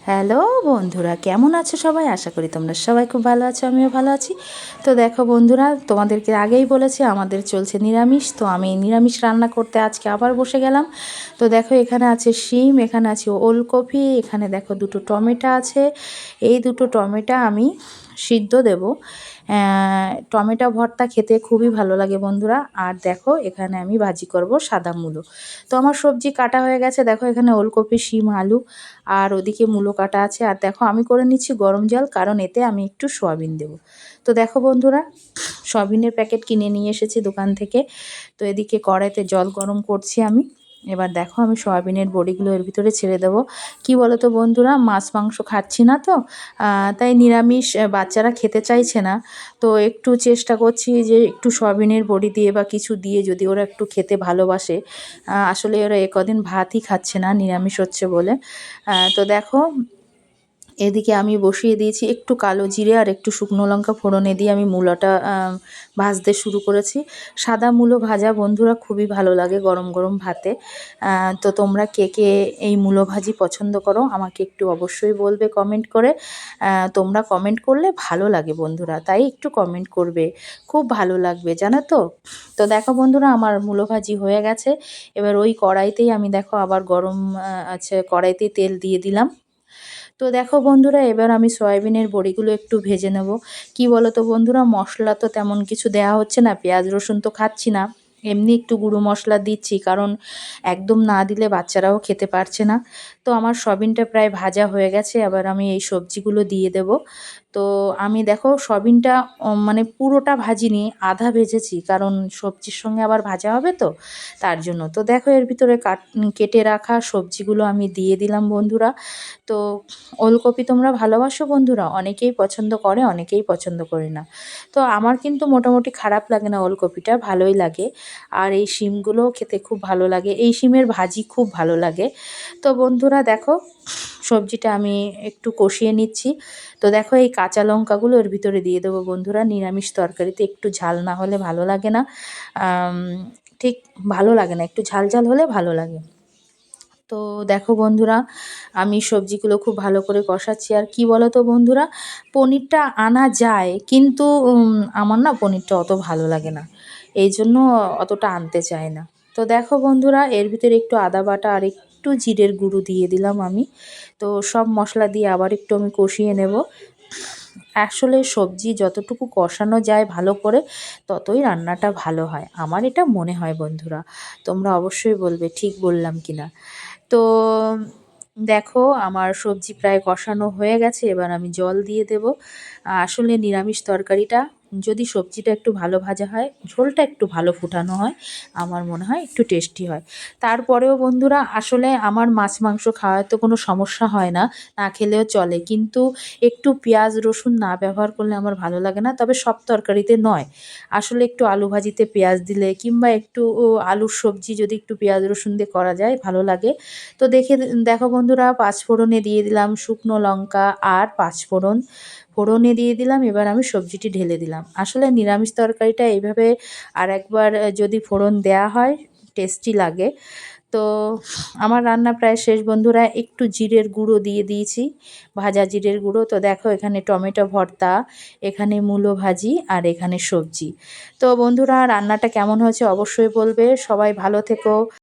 Hello বন্ধুরা, কেমন আছো সবাই? আশা করি তোমরা সবাই খুব ভালো আছো, আমিও ভালো আছি। তো দেখো বন্ধুরা, তোমাদেরকে আগেই বলেছি আমাদের চলছে নিরামিষ। তো আমি নিরামিষ রান্না করতে আজকে আবার বসে গেলাম। তো দেখো এখানে আছে শিম, এখানে আছে ওলকপি, এখানে দেখো দুটো টমেটো আছে। এই দুটো টমেটো আমি সিদ্ধ দেব। টমেটো ভর্তা খেতে খুবই ভালো লাগে বন্ধুরা। আর দেখো এখানে আমি ভাজি করব সাদা মূলো। তো আমার সবজি কাটা হয়ে গেছে। দেখো এখানে ওলকপি, শিম, আলু আর ওদিকে মূলো কাটা আছে। আর দেখো আমি করে নিচ্ছি গরম জল, কারণ এতে আমি একটু সয়াবিন দেবো। তো দেখো বন্ধুরা, সয়াবিনের প্যাকেট কিনে নিয়ে এসেছি দোকান থেকে। তো এদিকে কড়াইতে জল গরম করছি আমি। এবার দেখো আমি সয়াবিনের বড়িগুলো এর ভিতরে ছেড়ে দেবো। কি বলো তো বন্ধুরা, মাছ মাংস খাচ্ছি না তো, তাই নিরামিষ বাচ্চারা খেতে চাইছে না। তো একটু চেষ্টা করছি যে একটু সয়াবিনের বড়ি দিয়ে বা কিছু দিয়ে যদি ওরা একটু খেতে ভালোবাসে। আসলে ওরা কদিন ভাতই খাচ্ছে না নিরামিষ হচ্ছে বলে। তো দেখো এদিকে আমি বসিয়ে দিয়েছি একটু কালো জিরে আর একটু শুকনো লঙ্কা ফোড়নে দিয়ে আমি মূলোটা ভাজতে শুরু করেছি। সাদা মূলো ভাজা বন্ধুরা খুবই ভালো লাগে গরম গরম ভাতে। তো তোমরা কে কে এই মূলো ভাজি পছন্দ করো আমাকে একটু অবশ্যই বলবে কমেন্ট করে। তোমরা কমেন্ট করলে ভালো লাগে বন্ধুরা, তাই একটু কমেন্ট করবে, খুব ভালো লাগবে জানো তো। তো দেখো বন্ধুরা, আমার মূলো ভাজি হয়ে গেছে। এবার ওই কড়াইতেই আমি দেখো আবার গরম আছে কড়াইতেই তেল দিয়ে দিলাম। তো দেখো বন্ধুরা, এবার আমি সয়াবিনের বড়িগুলো একটু ভেজে নেব। কি বলো তো বন্ধুরা, মশলা তো তেমন কিছু দেওয়া হচ্ছে না, পেঁয়াজ রসুন তো খাচ্ছি না, এমনি একটু গুঁড়ো মশলা দিচ্ছি, কারণ একদম না দিলে বাচ্চারাও খেতে পারছে না। তো আমার সয়াবিনটা প্রায় ভাজা হয়ে গেছে, আবার আমি এই সবজিগুলো দিয়ে দেব। তো আমি দেখো সয়াবিনটা মানে পুরোটা ভাজিনি, আধা ভেজেছি, কারণ সবজির সঙ্গে আবার ভাজা হবে তো, তার জন্য। তো দেখো এর ভিতরে কেটে রাখা সবজিগুলো আমি দিয়ে দিলাম বন্ধুরা। তো ওলকপি তোমরা ভালোবাসো বন্ধুরা? অনেকেই পছন্দ করে, অনেকেই পছন্দ করে না। তো আমার কিন্তু মোটামুটি খারাপ লাগে না, ওলকপিটা ভালোই লাগে। আর এই শিমগুলোও খেতে খুব ভালো লাগে, এই শিমের ভাজি খুব ভালো লাগে। তো বন্ধুরা দেখো সবজিটা আমি একটু কষিয়ে নিচ্ছি। তো দেখো এই কাঁচা লঙ্কাগুলো এর ভিতরে দিয়ে দেবো বন্ধুরা। নিরামিষ তরকারিতে একটু ঝাল না হলে ভালো লাগে না, ঠিক ভালো লাগে না, একটু ঝাল ঝাল হলে ভালো লাগে। তো দেখো বন্ধুরা, আমি সবজিগুলো খুব ভালো করে কষাচ্ছি। আর কি বলো তো বন্ধুরা, পনিরটা আনা যায়, কিন্তু আমার না পনিরটা অত ভালো লাগে না, এই জন্য অতটা আনতে চাই না। তো দেখো বন্ধুরা, এর ভিতরে একটু আদা বাটা আর একটু জিরের গুঁড়ো দিয়ে দিলাম আমি। তো সব মশলা দিয়ে আবার একটু আমি কষিয়ে নেব। আসলে সবজি যতটুকু কষানো যায় ভালো করে, ততই রান্নাটা ভালো হয়, আমার এটা মনে হয় বন্ধুরা। তোমরা অবশ্যই বলবে ঠিক বললাম কিনা। তো দেখো আমার সবজি প্রায় কষানো হয়ে গেছে, এবার আমি জল দিয়ে দেব। আসলে নিরামিষ তরকারিটা যদি সবজিটা একটু ভালো ভাজা হয়, ঝোলটা একটু ভালো ফুটানো হয়, আমার মনে হয় একটু টেস্টি হয়। তারপরেও বন্ধুরা, আসলে আমার মাছ মাংস খাওয়ায় তো কোনো সমস্যা হয় না, না খেলেও চলে, কিন্তু একটু পেঁয়াজ রসুন না ব্যবহার করলে আমার ভালো লাগে না। তবে সব তরকারিতে নয়, আসলে একটু আলু ভাজিতে পেঁয়াজ দিলে, কিংবা একটু আলুর সবজি যদি একটু পেঁয়াজ রসুন দিয়ে করা যায় ভালো লাগে। তো দেখো বন্ধুরা, পাঁচফোড়নে দিয়ে দিলাম শুকনো লঙ্কা আর পাঁচফোড়ন, ফোড়নে দিয়ে দিলাম। এবার আমি সবজিটি ঢেলে দিলাম। আসলে নিরামিষ তরকারিটা এইভাবে আর একবার যদি ফোড়ন দেয়া হয়, টেস্টি লাগে। তো আমার রান্না প্রায় শেষ বন্ধুরা, একটু জিরের গুঁড়ো দিয়ে দিয়েছি, ভাজা জিরের গুঁড়ো। তো দেখো এখানে টমেটো ভর্তা, এখানে মূলো ভাজি আর এখানে সবজি। তো বন্ধুরা, রান্নাটা কেমন হয়েছে অবশ্যই বলবে। সবাই ভালো থেকো।